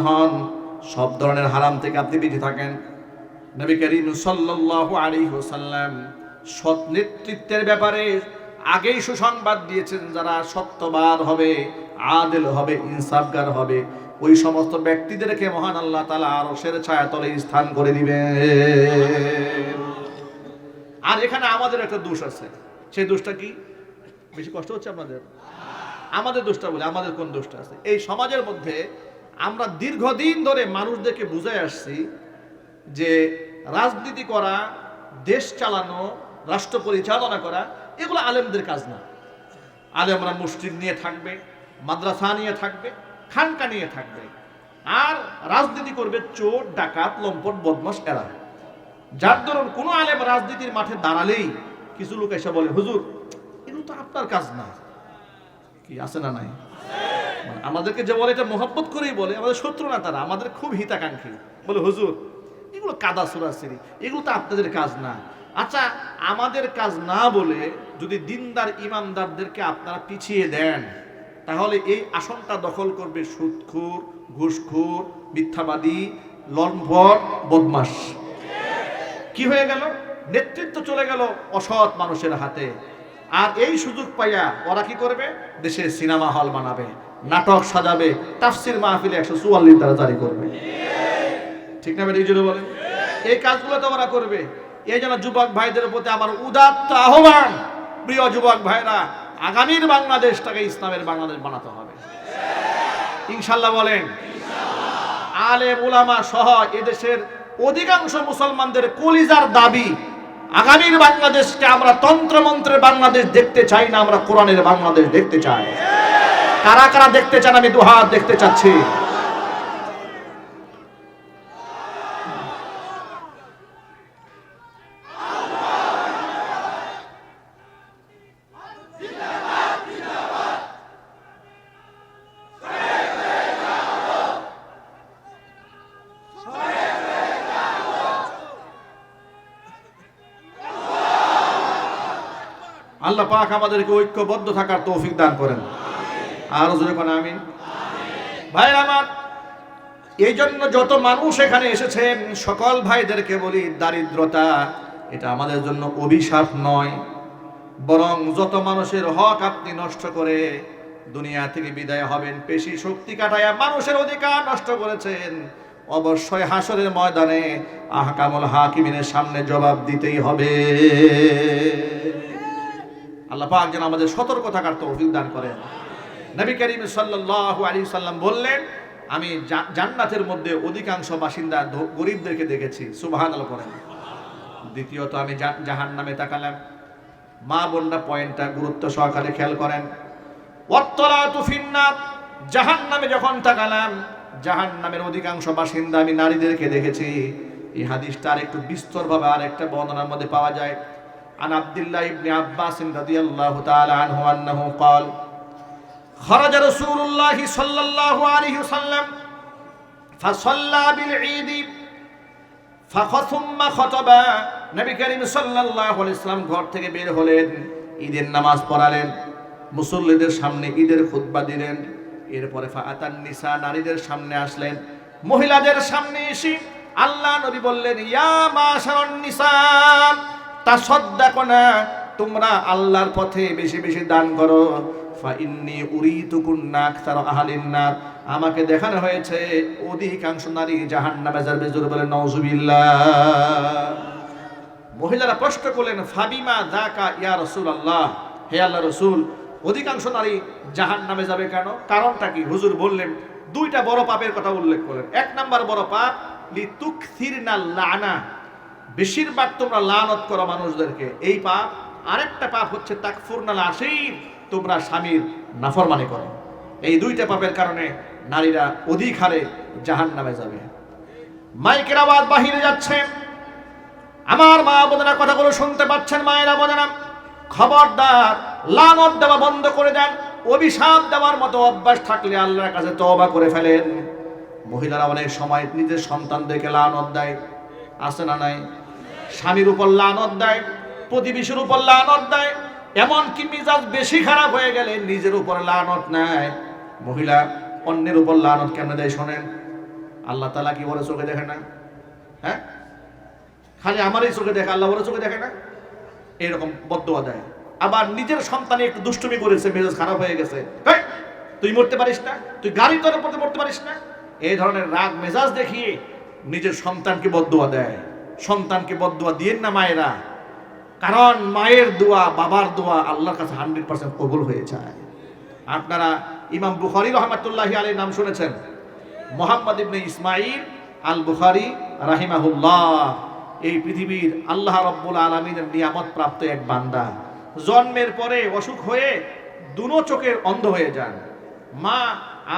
হন, সব ধরনের হারাম থেকে আপনি বেঁচে থাকেন। নবী করিম সাল্লাল্লাহু আলাইহি ওয়াসাল্লাম সৎ নেতৃত্বের ব্যাপারে আগেই সুসংবাদ দিয়েছেন, যারা সত্যবান হবে, আদিল হবে, ইনসাফগার হবে, ওই সমস্ত ব্যক্তিদেরকে মহান আল্লাহ তাআলা আরশের ছায়াতলে স্থান করে দিবেন। আর এখানে আমাদের একটা দোষ আছে। সেই দোষটা কি? বেশি কষ্ট হচ্ছে আপনাদের? আমাদের দোষটা বলে, আমাদের কোন দোষটা আছে? এই সমাজের মধ্যে আমরা দীর্ঘদিন ধরে মানুষদেরকে বুঝাই আসছি যে রাজনীতি করা, দেশ চালানো, রাষ্ট্র পরিচালনা করা এগুলো আলেমদের কাজ না। আলেমরা মসজিদ নিয়ে থাকবে, মাদ্রাসা নিয়ে থাকবে, খানকা নিয়ে থাকবে, আর রাজনীতি করবে চোর, ডাকাত, লম্পট, বদমাশ এরা। যার দরুন কোনো আলেম রাজনীতির মাঠে দাঁড়ালেই কিছু লোক এসে বলে, হুজুর এগুলো তো আপনার কাজ না। কি আছে না নাই? আমাদেরকে যে বলে এটা মোহাব্বত করেই বলে, আমাদের শত্রু না তারা, আমাদের খুব হিতাকাঙ্ক্ষী। বলে হুজুর এগুলো কাদা সুরাসিরি, এগুলো তো আপনাদের কাজ না। আচ্ছা, আমাদের কাজ না বলে যদি দিনদার ইমানদারদেরকে আপনারা পিছিয়ে দেন, তাহলে এই আসনটা দখল করবে সুদখোর, ঘুষখোর, মিথ্যাবাদী, লম্পট, বদমাশ। কি হয়ে গেল? নেতৃত্ব চলে গেল অসৎ মানুষের হাতে। আর এই সুযোগ পাইয়া ওরা কি করবে? দেশে সিনেমা হল বানাবে, নাটক সাজাবে, তাফসির মাহফিলে 144 দ্বারা জারি করবে। ঠিক না? এই জন্য বলেন এই কাজগুলো তো ওরা করবে। এই জন্য যুবক ভাইদের প্রতি আমার উদাত্ত আহ্বান, প্রিয় যুবক ভাইরা, আগামীর বাংলাদেশটাকে ইসলামের বাংলাদেশ বানাতে হবে ইনশাল্লাহ। বলেন আলেম উলামা সহ এদেশের অধিকাংশ মুসলমানদের কলিজার দাবি, আগামীর বাংলাদেশকে আমরা তন্ত্রমন্ত্রের বাংলাদেশ দেখতে চাই না, আমরা কোরআনের বাংলাদেশ দেখতে চাই। কারা কারা দেখতে চান? আমি দুহাত দেখতে চাচ্ছি। আল্লাহ পাক আমাদেরকে ঐক্যবদ্ধ থাকার তৌফিক দান করেন। আরো জোরে কোন আমিন। ভাই আমার, এই জন্য যত মানুষ এখানে এসেছেন সকল ভাইদেরকে বলি, দারিদ্রতা এটা আমাদের জন্য অভিশাপ নয়, বরং যত মানুষের হক আপনি নষ্ট করে দুনিয়া থেকে বিদায় হবেন, পেশি শক্তি কাটায়া মানুষের অধিকার নষ্ট করেছেন, অবশ্যই হাসরের ময়দানে আহকামুল হাকিমিনের সামনে জবাব দিতেই হবে। আল্লাহ পাক যেন আমাদের সতর্ক থাকার তৌফিক দান করেন। নবী করিম সাল্লাল্লাহু আলাইহি সাল্লাম বললেন, আমি জান্নাতের মধ্যে অধিকাংশ বাসিন্দা গরিবদেরকে দেখেছি। সুবহানাল্লাহ পড়েন। দ্বিতীয়ত আমি জাহান্নামে তাকালাম। মা বোনরা পয়েন্টটা গুরুত্ব সহকারে খেয়াল করেন। ওয়াত্তালাতু ফিন্নার, জাহান্নামে যখন তাকালাম, জাহান্নামের অধিকাংশ বাসিন্দা আমি নারীদেরকে দেখেছি। এই হাদিসটা আরেকটু বিস্তরভাবে আরেকটা বর্ণনার মধ্যে পাওয়া যায়। عن عبد الله بن عباس رضي الله تعالى عنه أنه قال خرج رسول الله صلى الله عليه وسلم فصلى بالعيد ثم خطب। নবী করিম সাল্লাল্লাহু আলাইহি ওয়াসাল্লাম ঘর থেকে বের হলেন, ঈদের নামাজ পড়ালেন, মুসল্লিদের সামনে ঈদের খুতবা দিলেন। এরপরে ফাআতান নিসা, নারীদের সামনে আসলেন। মহিলাদের সামনে এসে আল্লাহ নবী বললেন, ইয়া মাশারান নিসা তাসাদদাকনা, তোমরা আল্লাহর পথে বেশি বেশি দান করো। ফাইন্নী উরিতুকুন্না আকসারা আহলিন নার, আমাকে দেখানো হয়েছে অধিকাংশ নারী জাহান্নামে যাবে। জোরে বলেন নাউজুবিল্লাহ। মহিলারা প্রশ্ন করলেন, ফাবিমা যাকা ইয়া রাসূলুল্লাহ, হে আল্লাহর রাসূল, অধিকাংশ নারী জাহান্নামে যাবে কেন? কারণটা কি? হুজুর বললেন, দুইটা বড় পাপের কথা উল্লেখ করলেন। এক নাম্বার বড় পাপ, লিতুকসিরনাল লানা, বেশিরভাগ তোমরা লানত করো মানুষদেরকে, এই পাপ। আরেকটা পাপ হচ্ছে তাকফুরনাল আশীর, তোমরা স্বামীর নাফরমানি করো। এই দুইটা পাপের কারণে নারীরা অধিক হারে জাহান্নামে যাবে। মাইকের আওয়াজ বাহিরে যাচ্ছে, আমার মা বোনেরা কথাগুলো শুনতে পাচ্ছেন? মায়েরা বোনেরা, খবরদার লানত দেওয়া বন্ধ করে দেন। অভিশাপ দেওয়ার মতো অভ্যাস থাকলে আল্লাহর কাছে তওবা করে ফেলেন। মহিলারা অনেক সময় নিজের সন্তানদেরকে লানত দেয়, আছে না নাই? স্বামীর উপর লানত দেয়, প্রতিবেশীর উপর লানত দেয়, এমনকি মিজাজ বেশি খারাপ হয়ে গেলে নিজের উপর লানত নেয়। মহিলা অন্যের উপর লানত কেন দেয় শোনেন। আল্লাহ তাআলা কি ওরা চোখে দেখে না? হ্যাঁ, খালি আমারই চোখে দেখে, আল্লাহ ওরা চোখে দেখে না? এরকম বদদুয়া দেয়। আবার নিজের সন্তানে একটু দুষ্টুমি করেছে, মেজাজ খারাপ হয়ে গেছে, তুই মরতে পারিস না, তুই গাড়ি তোর উপরে মরতে পারিস না, এই ধরনের রাগ মেজাজ দেখিয়ে নিজের সন্তানকে বদদুয়া দেয়। সন্তানকে বদদুয়া দিয়েন না মায়েরা, কারণ মায়ের দোয়া, বাবার দোয়া আল্লাহর কাছে 100% কবুল হয়ে যায়। আপনারা ইমাম বুখারী রহমাতুল্লাহি আলাইহি নাম শুনেছেন, মুহাম্মদ ইবনে ইসমাঈল আল বুখারী রাহিমাহুল্লাহ। এই পৃথিবীর আল্লাহ রাব্বুল আলামিনের নিয়ামত প্রাপ্ত এক বান্দা। জন্মের পরে অসুখ হয়ে দুনো চোখের অন্ধ হয়ে যান। মা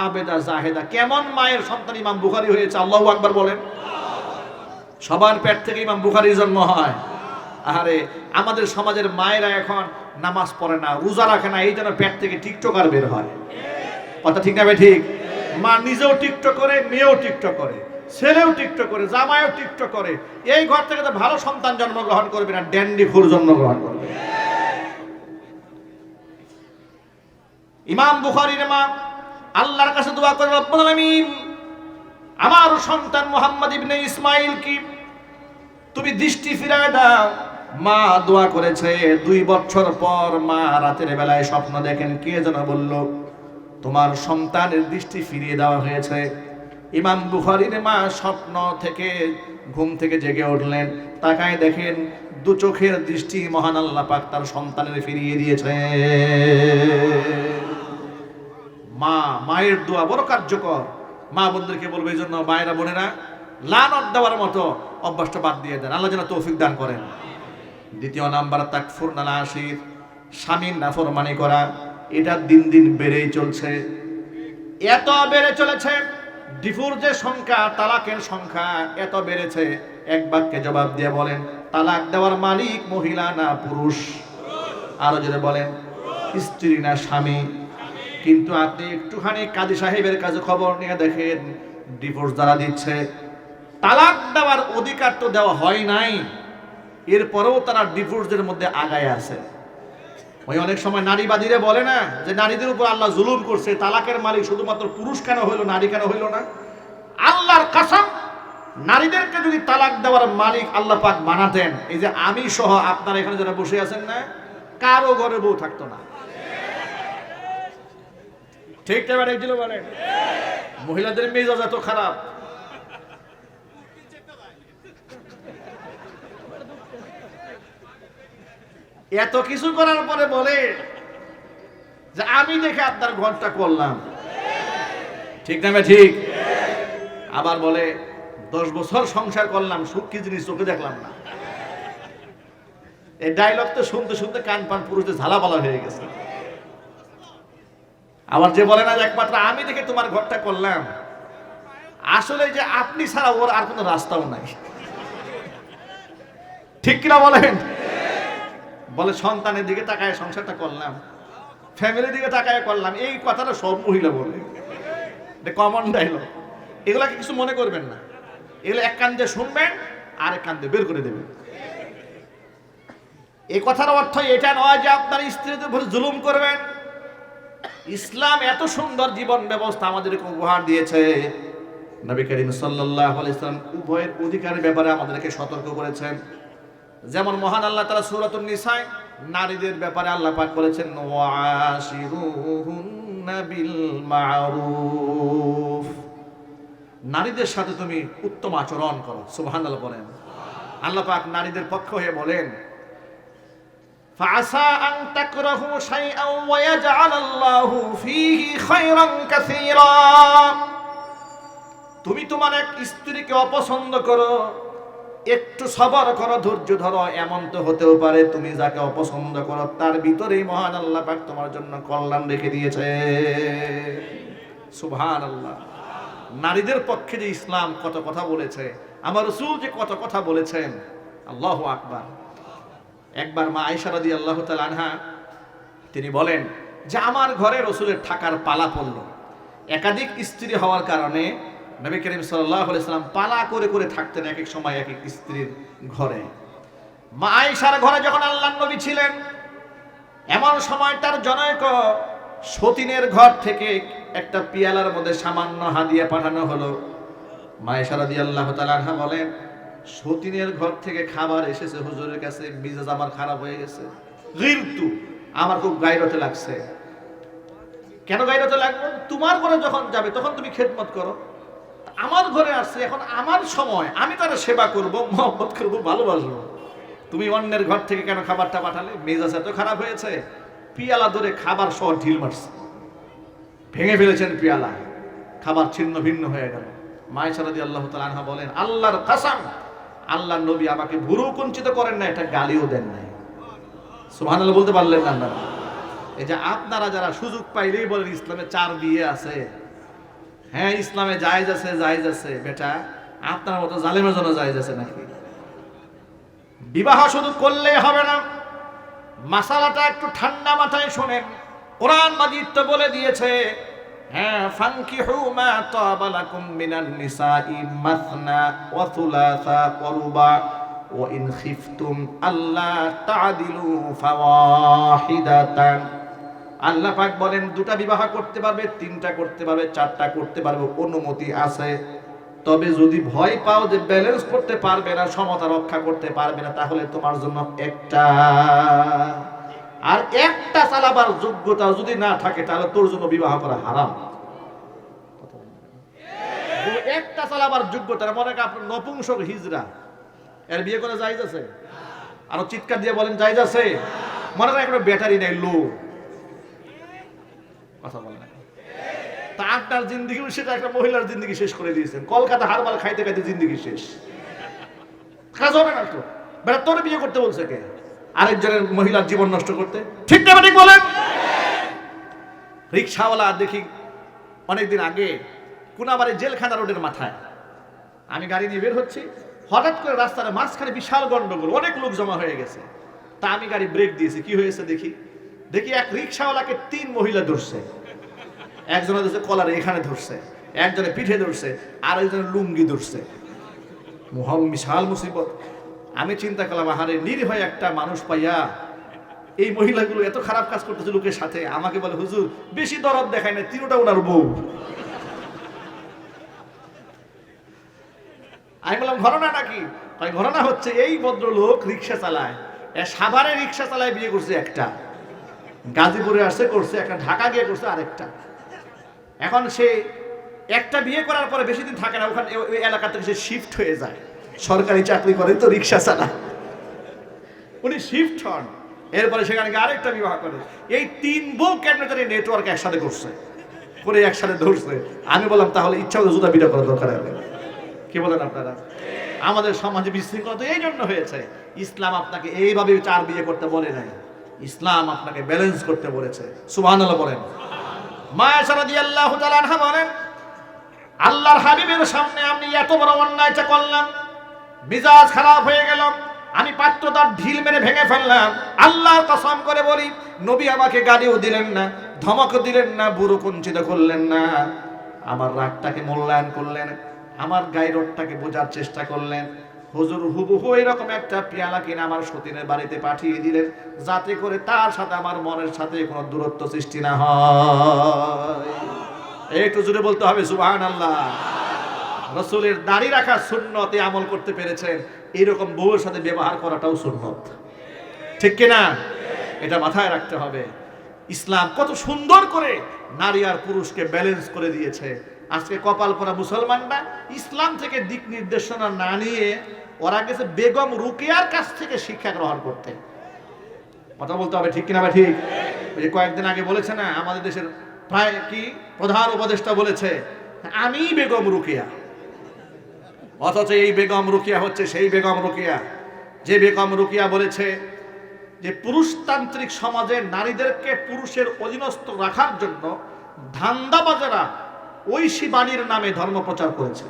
আবেদা জাহেদা, কেমন মায়ের সন্তান ইমাম বুখারী হয়েছে, আল্লাহু আকবার বলেন। সবার পেট থেকে ইমাম বুখারীর জন্ম হয়। আরে আমাদের সমাজের মায়েরা এখন নামাজ পড়ে না, রোজা রাখে না, এই জন্য পেট থেকে টিকটকার বের হয়। কথা ঠিক না? ঠিক। মা নিজেও টিকটক করে, মেয়েও টিকটক করে, ছেলেও টিকটক করে, জামাইও টিকটক করে। এই ঘর থেকে তো ভালো সন্তান জন্মগ্রহণ করবে না, ড্যান্ডি খুর জন্মগ্রহণ করবে। ইমাম বুখারীর মা আল্লাহর কাছে দোয়া করে, রব্বুল আলামিন, আমার সন্তান মুহাম্মদ ইবনে ইসমাঈল কি তুমি দৃষ্টি ফিরায় দাও। মা দোয়া করেছে। 2 বছর পর মা রাতের বেলায় স্বপ্ন দেখেন, কে যেন বলল তোমার সন্তানের দৃষ্টি ফিরিয়ে দেওয়া হয়েছে। ইমাম বুখারীর মা স্বপ্ন থেকে, ঘুম থেকে জেগে উঠলেন, তাকায় দেখেন 2 চোখের দৃষ্টি মহান আল্লাহ পাক তার সন্তানের ফিরিয়ে দিয়েছে। মায়ের দোয়া বড় কার্যকর। মা বোনদেরকে বলবে, এই জন্য মায়েরা বোনেরা লানত দেওয়ার মতো অভ্যাসটা বাদ দিয়ে দেন, আল্লাহ যেন তৌফিক দান করেন। দ্বিতীয় নাম্বার, তাকফুরনাল আশির, স্বামীর নাফরমানি করা। এটা দিন দিন বেড়েই চলছে, এত বেড়ে চলেছে। ডিভোর্সের সংখ্যা, তালাকের সংখ্যা এত বেড়েছে, এক বাক্যে জবাব দিয়ে বলেন, তালাক দেওয়ার মালিক মহিলা না পুরুষ? আরো যদি বলেন, স্ত্রী না স্বামী? কিন্তু আপনি একটুখানি কাজী সাহেবের কাছে খবর নিয়ে দেখেন, ডিভোর্স যারা দিচ্ছে, তালাক দেওয়ার অধিকার তো দেওয়া হয় নাই, এরপরেও তারা ডিভোর্সের মধ্যে আগায় আছে। ওই অনেক সময় নারীবাদীরা বলে না যে নারীদের উপর আল্লাহ জুলুম করছে, তালাকের মালিক শুধুমাত্র পুরুষ কেন হইল, নারী কেন হইল না? আল্লাহর কসম, নারীদেরকে যদি তালাক দেওয়ার মালিক আল্লাহ পাক বানাতেন, এই যে আমি সহ আপনারা এখানে যারা বসে আছেন না, কারো ঘরে বউ থাকতো না। ঠিক এবার একজন বলেন, মহিলাদের মেজাজ এত খারাপ। এত কিছু করার পরে বলে যে আমি দেখে আপনার ঘরটা করলাম। ঠিক না? ঠিক। আবার বলে 10 বছর সংসার করলাম, সুখ কি জিনিস চোখে দেখলাম না। এই ডায়লগ তো শুনতে শুনতে কান পান পুরুষদের ঝালাপালা হয়ে গেছে। আবার যে বলে না যে একমাত্র আমি দেখে তোমার ঘরটা করলাম, আসলে যে আপনি ছাড়া ওর আর কোনো রাস্তাও নাই। ঠিক কিনা বলেন? বলে সন্তানের দিকে তাকায় সংসারটা করলাম, ফ্যামিলির দিকে তাকায় করলাম। এই কথাটা সব মহিলা বলে, এটা কমন ডায়লগ। এগুলাকে কিছু মনে করবেন না, এগুলো এক কান দিয়ে শুনবেন আর এক কান দিয়ে বের করে দেবেন। এই কথার অর্থ এটা নয় যে আপনার স্ত্রীদের উপর জুলুম করবেন। ইসলাম এত সুন্দর জীবন ব্যবস্থা আমাদেরকে উপহার দিয়েছে। নবী করিম সাল্লাল্লাহু আলাইহি ওয়াসাল্লাম উভয়ের অধিকারের ব্যাপারে আমাদেরকে সতর্ক করেছেন। যেমন মহান আল্লাহ তাআলা সূরাতুন নিসায় নারীদের ব্যাপারে আল্লাহ পাক বলেছেন, ওয়াশিরুহুন্না বিল মারুফ, নারীদের সাথে তুমি উত্তম আচরণ করো। সুবহানাল্লাহ বলেন। আল্লাহ পাক নারীদের পক্ষ হয়ে বলেন, ফাআসা আন তাকরাহু শাইআন ওয়া ইয়াজআলাল্লাহু ফীহি খায়রান কাসীরা, তুমি তোমার এক স্ত্রীকে অপছন্দ করো, একটু সবর করো, ধৈর্য ধরো। এমন তো হতেও পারে তুমি যাকে অপছন্দ করো তার ভিতরেই মহান আল্লাহ পাক তোমার জন্য কল্যাণ রেখে দিয়েছে। সুবহানাল্লাহ। নারীদের পক্ষে যে ইসলাম কত কথা বলেছে, আমার রাসূল যে কত কথা বলেছেন, আল্লাহু আকবার। একবার মা আয়েশা রাদিয়াল্লাহু তাআলা আনহা তিনি বলেন যে আমার ঘরে রাসূলের থাকার পালা পড়ল। একাধিক স্ত্রী হওয়ার কারণে নবী করিম সাল্লাল্লাহু আলাইহি সাল্লাম পালা করে করে থাকতেন এক এক সময় এক এক স্ত্রীর ঘরে। মা আয়েশার ঘরে যখন আল্লাহর নবী ছিলেন, এমন সময় তার জনৈক সতীনের ঘর থেকে একটা পিয়ালার মধ্যে সামান্য হাদিয়া পাঠানো হলো। মা আয়েশা রাদিয়াল্লাহু তাআলা আনহা বলেন, সতীনের ঘর থেকে খাবার এসেছে হুজুরের কাছে, মিজাজ আমার খারাপ হয়ে গেছে, গিরতু, আমার খুব গায়রতে লাগছে। কেন গায়রতে লাগবে? তোমার ঘরে যখন যাবে তখন তুমি খেদমত করো, আমার ঘরে আসছে, এখন আমার সময়, আমি তার সেবা করব, মহব্বত করব, ভালোবাসবো। তুমি অন্যের ঘর থেকে কেন খাবারটা পাঠালে? মেজাজ এত খারাপ হয়েছে, পিয়ালা ধরে খাবার সহ ঢিল মারছে, ভেঙে ফেলেছেন পিয়ালা, খাবার ছিন্ন ভিন্ন হয়ে গেল। মা আয়েশা রাদিয়াল্লাহু তাআলা আনহা বলেন, আল্লাহর কসম, আল্লাহর নবী আমাকে ভুরু কুঞ্চিত করেন না, এটা গালিও দেন নাই। সুবহানাল্লাহ বলতে পারলেন না? এই যে আপনারা যারা সুযোগ পাইলেই বলেন ইসলামে 4 বিয়ে আছে, হ্যাঁ ইসলামে জায়েজ আছে, জায়েজ আছে, বেটা আপনার মতো জালেমের জন্য জায়েজ আছে নাকি? বিবাহ শুধু করলেই হবে না, মাসালাটা একটু ঠান্ডা মাথায় শোনেন। কোরআন মাজিদ তো বলে দিয়েছে, হ্যাঁ, ফানকিহু মা তাবা লাকুম মিনান নিসাই মাসনা ওয়া থুলাসা ওয়া রুবা ওয়া ইন খিফতুম আল্লা তা'দিলু ফাওয়াহিদাতান। আল্লাহ পাক বলেন, দুটা বিবাহ করতে পারবে, 3টা করতে পারবে, 4টা করতে পারবে, অনুমতি আছে। তবে যদি ভয় পাও যে ব্যালেন্স করতে পারবে না, সমতা রক্ষা করতে পারবে না, তাহলে তোমার জন্য একটা, আর একটা চালাবার যোগ্যতা যদি না থাকে তাহলে তোর জন্য বিবাহ করা হারাম। একটা চালাবার যোগ্যতা, মনে করেন আপনার নপুংসক হিজড়া, এর বিয়ে করা জায়েজ আছে? আরো চিৎকার দিয়ে বলেন জায়েজ আছে? মনে করেন একটা ব্যাটারি নাই, লো, কথা বলেন, তা আপনার জিন্দেগি সেটা একটা মহিলার জিন্দেগি শেষ করে দিয়েছেন। কলকাতা হারবাল খাইতে খাইতে জিন্দেগি শেষ, কাজ হবে না তো। বেটা তোর বিয়ে করতে বলছে কে? আরেকজনের মহিলার জীবন নষ্ট করতে? ঠিক না ঠিক বলেন? রিক্সাওয়ালা দেখি অনেকদিন আগে কোনাবাড়ি জেলখানা রোডের মাথায় আমি গাড়ি নিয়ে বের হচ্ছি, হঠাৎ করে রাস্তার মাঝখানে বিশাল গন্ডগোল, অনেক লোক জমা হয়ে গেছে। তা আমি গাড়ি ব্রেক দিয়েছি, কি হয়েছে দেখি এক রিক্সাওয়ালাকে 3 মহিলা ধরছে। একজনে ধরছে কলারে এখানে ধরছে, একজনে পিঠে ধরছে, আর একজনে লুঙ্গি ধরছে। বিশাল মুসিবত। আমি চিন্তা করলাম, আহারে নির্ভয় একটা মানুষ পাইয়া এই মহিলাগুলো এত খারাপ কাজ করতেছে লোকের সাথে। আমাকে বলে, হুজুর বেশি দরদ দেখায় না, 3টা ওনার বউ। আমি বললাম ঘটনা নাকি? ঘটনা হচ্ছে এই ভদ্রলোক রিক্সা চালায়, সাভারে রিক্সা চালায়, বিয়ে করছে একটা, গাজীপুরে আসছে করছে একটা, ঢাকা গিয়ে করছে আরেকটা। এখন সে একটা বিয়ে করার পরে বেশি দিন থাকে না, ওখানে ওই এলাকা থেকে সে শিফট হয়ে যায়, সরকারি চাকরি করে তো রিক্সা চালায়, উনি শিফট হন, এরপরে সেখানে গিয়ে আরেকটা বিবাহ করে। এই 3 বউ ক্যাবিনেটারি নেটওয়ার্ক একসাথে করছে, করে একসাথে ধরছে। আমি বললাম তাহলে ইচ্ছা হলে জুতা বিটা করা দরকার হবে। কি বলেন আপনারা? আমাদের সমাজে বিশৃঙ্খলা তো এই জন্য হয়েছে। ইসলাম আপনাকে এইভাবে 4 বিয়ে করতে বলে নাই, ইসলাম আপনাকে ব্যালেন্স করতে বলেছে। সুবহানাল্লাহ বলেন। মা আয়েশা রাদিয়াল্লাহু তাআলা আনহা বলেন, আল্লাহর হাবিবের সামনে আমি এত বড় অন্যায়টা করলাম, মিজাজ খারাপ হয়ে গেল, আমি পাত্রটার ঢিল মেরে ভেঙে ফেললাম। আল্লাহর কসম করে বলি, নবী আমাকে গালিও দিলেন না, ধমকও দিলেন না, বুড়ো কুঞ্চিত করলেন না, আমার রাগটাকে মূল্যায়ন করলেন, আমার গায়রতটাকে বোঝার চেষ্টা করলেন। হুজুর হুবহু এরকম একটা পেয়ালা কিনে আমার সতীনের বাড়িতে পাঠিয়ে দিলেন, যাতে করে তার সাথে আমার মনের সাথে কোনো দূরত্ব সৃষ্টি না হয়। একটু জোরে বলতে হবে সুবহানাল্লাহ। রাসূলের দাড়ি রাখা সুন্নতে আমল করতে পেরেছেন, এরকম বউয়ের সাথে ব্যবহার করাটাও সুন্নত, ঠিক কিনা? এটা মাথায় রাখতে হবে। ইসলাম কত সুন্দর করে নারী আর পুরুষকে ব্যালেন্স করে দিয়েছে। আজকে কপাল পরা মুসলমানরা ইসলাম থেকে দিক নির্দেশনা না নিয়ে ওরা গেছে বেগম রুকিয়ার কাছ থেকে শিক্ষা গ্রহণ করতে। কথা বলতে হবে, ঠিক কিনা? বা ঠিক? ওই যে কয়েকদিন আগে বলেছে না, আমাদের দেশের প্রায় কি প্রধান উপদেষ্টা বলেছে আমি বেগম রুকিয়া, অথচ এই বেগম রুকিয়া হচ্ছে সেই বেগম রুকিয়া যে বেগম রুকিয়া বলেছে যে পুরুষতান্ত্রিক সমাজে নারীদেরকে পুরুষের অধীনস্থ রাখার জন্য ধান্দাবাজেরা ঐশী বাণীর নামে ধর্ম প্রচার করেছে।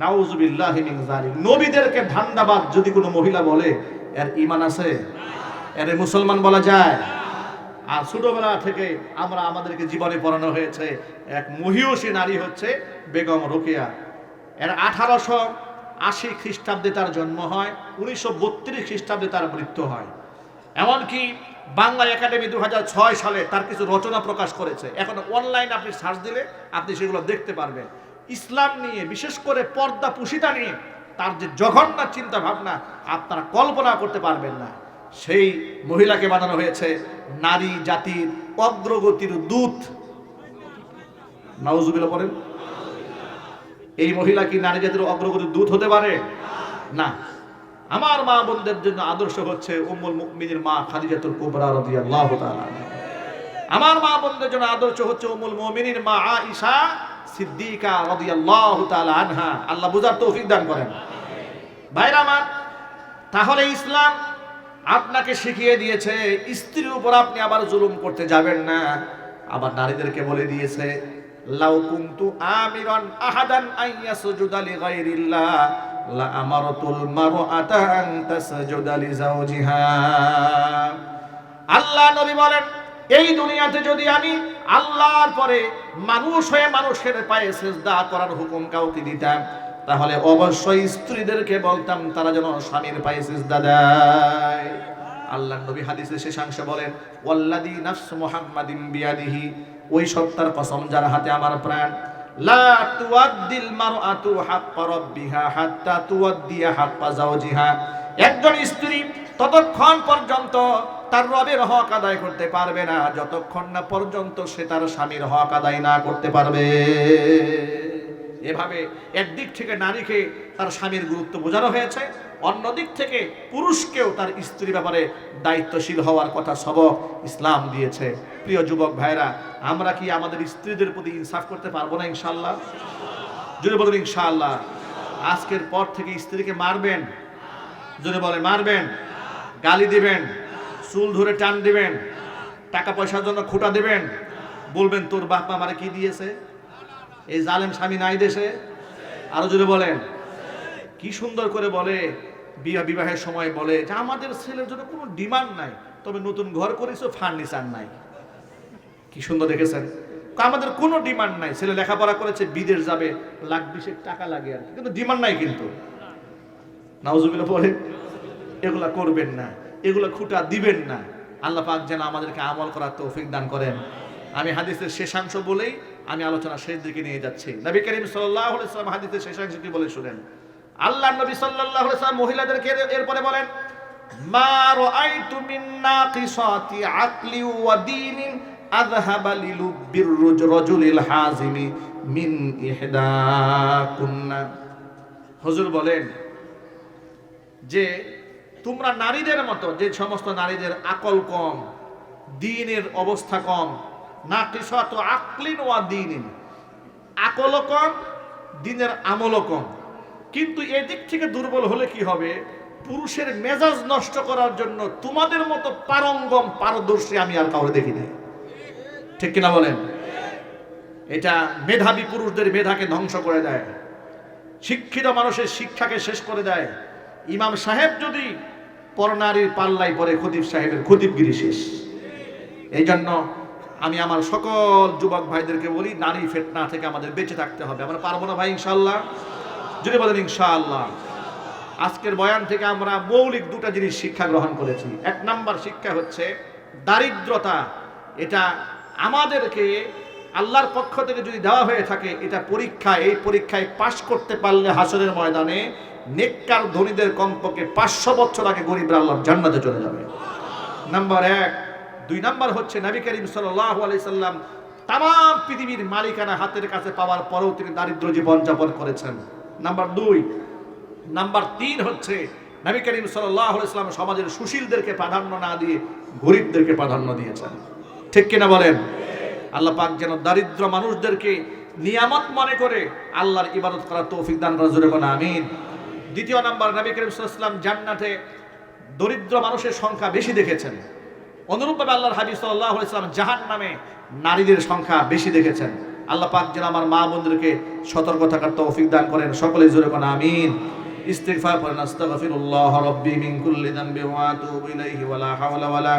নাউজুবিল্লাহি মিন যালিক। নবীদেরকে ধান্দাবাজ যদি কোনো মহিলা বলে, এর ঈমান আছে? এর মুসলমান বলা যায়? আর ছোটবেলা থেকে আমাদেরকে জীবনে পড়ানো হয়েছে এক মহিয়সী নারী হচ্ছে বেগম রোকেয়া। এর 1880 খ্রিস্টাব্দে তার জন্ম হয়, 1932 খ্রিস্টাব্দে তার মৃত্যু হয়। এমনকি বাংলা একাডেমি 2006 সালে তার কিছু রচনা প্রকাশ করেছে। এখন অনলাইন আপনি সার্চ দিলে আপনি সেগুলো দেখতে পারবেন। ইসলাম নিয়ে, বিশেষ করে পর্দা পুশিতা নিয়ে তার যে জঘন্য চিন্তা ভাবনা আপনারা কল্পনা করতে পারবেন না। সেই মহিলাকে বানানো হয়েছে নারী জাতির অগ্রগতির দূত। নাউজুবিল্লাহ বলেন। এই মহিলা কি নারী জাতির অগ্রগতির দূত হতে পারে? না। আমার মা বোনদের জন্য আদর্শ হচ্ছে উম্মুল মুমিনিন মা খাদিজাতুল কুবরা রাদিয়াল্লাহু তাআলা। আমার মা বোনদের জন্য আদর্শ হচ্ছে উম্মুল মুমিনিন মা আয়েশা সিদ্দিকা রাদিয়াল্লাহু তাআলা আনহা। আল্লাহ বুঝার তৌফিক দান করেন। ভাইরা আমার, তাহলে ইসলাম আপনাকে শিখিয়ে দিয়েছে স্ত্রীর উপর আপনি আবার জুলুম করতে যাবেন না। আবার নারীদেরকে বলে দিয়েছে লাউ কুনতু আমিরান আহাদান আইয়াসজুদা লিগাইরিল্লাহ লা আমারতুল মারআতা আন তাসজুদা লিজাওজিহা। আল্লাহ নবী বলেন, এই দুনিয়াতে যদি আমি আল্লাহর পরে মানুষ হয়ে মানুষের পায়ে সিজদা করার হুকুম কাউকে দিতাম, তাহলে অবশ্যই স্ত্রীদেরকে বলতাম তারা যেন স্বামীর পায়ে সিজদা দেয়। আল্লাহর নবী হাদিসের শেষাংশে বলেন, ওয়াল্লাযী নাফসু মুহাম্মাদিন বিয়াদিহি, ওই সত্তার কসম যার হাতে আমার প্রাণ, লা তুআদ্দিল মারআতু হাক্কা রাব্বিহা হাত্তা তুআদ্দিয়া হাক্কা যাওজিহা। একজন স্ত্রী ততক্ষণ পর্যন্ত তার রবের হক আদায় করতে পারবে না যতক্ষণ না পর্যন্ত সে তার স্বামীর হক আদায় না করতে পারবে। এভাবে একদিক থেকে নারীকে তার স্বামীর গুরুত্ব বোঝানো হয়েছে, অন্যদিক থেকে পুরুষকেও তার স্ত্রীর ব্যাপারে দায়িত্বশীল হওয়ার কথা সবক ইসলাম দিয়েছে। প্রিয় যুবক ভাইরা, আমরা কি আমাদের স্ত্রীদের প্রতি ইনসাফ করতে পারবো না ইনশাআল্লাহ? জোরে বলুন ইনশাআল্লাহ। আজকের পর থেকে স্ত্রীকে মারবেন, জোরে বলে মারবেন, গালি দিবেন, চুল ধরে টান দিবেন, টাকা পয়সার জন্য খোঁটা দিবেন, বলবেন তোর বাপ মা আমারে কি দিয়েছে, এই জালেম স্বামী নাই দেশে। আরো জোরে বলেন। কি সুন্দর করে বলে, বিবাহের সময় বলে যে আমাদের ছেলের জন্য কোনো ডিমান্ড নাই, তবে নতুন ঘর করেছো, ফার্নিচার নাই। কি সুন্দর দেখেছেন, আমাদের কোনো ডিমান্ড নাই, ছেলে লেখাপড়া করেছে, বিদেশ যাবে, লাখ 20 টাকা লাগে আর কি, কিন্তু ডিমান্ড নাই। কিন্তু নাউজুবিল্লাহ বলে এগুলা করবেন না, এগুলো খুঁটা দিবেন না। আল্লাহ পাক যেন আমাদেরকে আমল করার তৌফিক দান করেন। আমি হাদিসের শেষাংশ বলেই আমি আলোচনা শেষ দিকে নিয়ে যাচ্ছি। নবী করিম সাল্লাল্লাহু আলাইহি ওয়াসাল্লাম হাদিসের শেষাংশ কি বলে শুনেন। আল্লাহর নবী সাল্লাল্লাহু আলাইহি ওয়াসাল্লাম মহিলাদেরকে এরপরে বলেন, মা রাআইতু মিন নাকিসাতি আকলি ওয়া দীনিন আযহাবা লিলুব্বির রাজুলিল হাজিমি মিন ইহদাকুন্না। হুজুর বলেন যে তোমরা নারীদের মতো, যে সমস্ত নারীদের আকল কম, দ্বীনের অবস্থা কম, নাকিসাতু আকলিন ওয়া দীনিন, আকল কম, দ্বীনের আমল কম, কিন্তু এদিক থেকে দুর্বল হলে কি হবে, পুরুষের মেজাজ নষ্ট করার জন্য তোমাদের মতো পারঙ্গম পারদর্শী আমি আর কাউকে দেখি নাই। ঠিক কিনা বলেন? এটা মেধাবী পুরুষদের মেধাকে ধ্বংস করে দেয়, শিক্ষিত মানুষের শিক্ষাকে শেষ করে দেয়। ইমাম সাহেব যদি পরনারীর পাল্লাই পরে খতিব সাহেবের খতিবগিরি শেষ। এই জন্য আমি আমার সকল যুবক ভাইদেরকে বলি, নারী ফিতনা থেকে আমাদের বেঁচে থাকতে হবে। আমরা পারবো না ভাই ইনশাআল্লাহ? যদি বলেন ইনশাআল্লাহ। আজকের বয়ান থেকে আমরা মৌলিক দুটা জিনিস শিক্ষা গ্রহণ করেছি। এক নাম্বার শিক্ষা হচ্ছে দারিদ্রতা, এটা আমাদেরকে আল্লাহর পক্ষ থেকে যদি দেওয়া হয়ে থাকে, এটা পরীক্ষা, এই পরীক্ষায় পাশ করতে পারলে হাসরের ময়দানে নেককার ধনীদের কমপক্ষে 500 বছর আগে গরিবরা আল্লাহর জান্নাতে চলে যাবে। নাম্বার 1। 2 নাম্বার হচ্ছে নবী করিম সাল্লাল্লাহু আলাইহি সাল্লাম তাম পৃথিবীর মালিকানা হাতের কাছে পাওয়ার পরেও তিনি দারিদ্র জীবন যাপন করেছেন। নাম্বার 2। নাম্বার 3 হচ্ছে নবী করিম সাল্লাল্লাহু আলাইহি সাল্লাম সমাজের সুশীলদেরকে প্রাধান্য না দিয়ে গরিবদেরকে প্রাধান্য দিয়েছেন। ঠিক কিনা বলেন? আল্লাহ পাক যেন দারিদ্র মানুষদেরকে নিয়ামত মনে করে আল্লাহর ইবাদত করার তৌফিক দান করেন। জোরে বলেন আমিন। দ্বিতীয় নাম্বার, নবী করিম সাল্লাল্লাহু আলাইহি সাল্লাম জান্নাতে দরিদ্র মানুষের সংখ্যা বেশি দেখেছেন। অনুরূপভাবে আল্লাহর হাবিব সাল্লাল্লাহু আলাইহি সাল্লাম জাহান্নামে নারীদের সংখ্যা বেশি দেখেছেন। আল্লাহ পাক যেন আমার মা বোনদেরকে সতর্ক থাকার তৌফিক দান করেন। সকলে জোরে বলেন আমিন। ইস্তিগফার করেন, আস্তাগফিরুল্লাহ রাব্বি মিন কুল্লি যামবি ওয়া আতুবু ইলাইহি ওয়া লা হাওলা ওয়া লা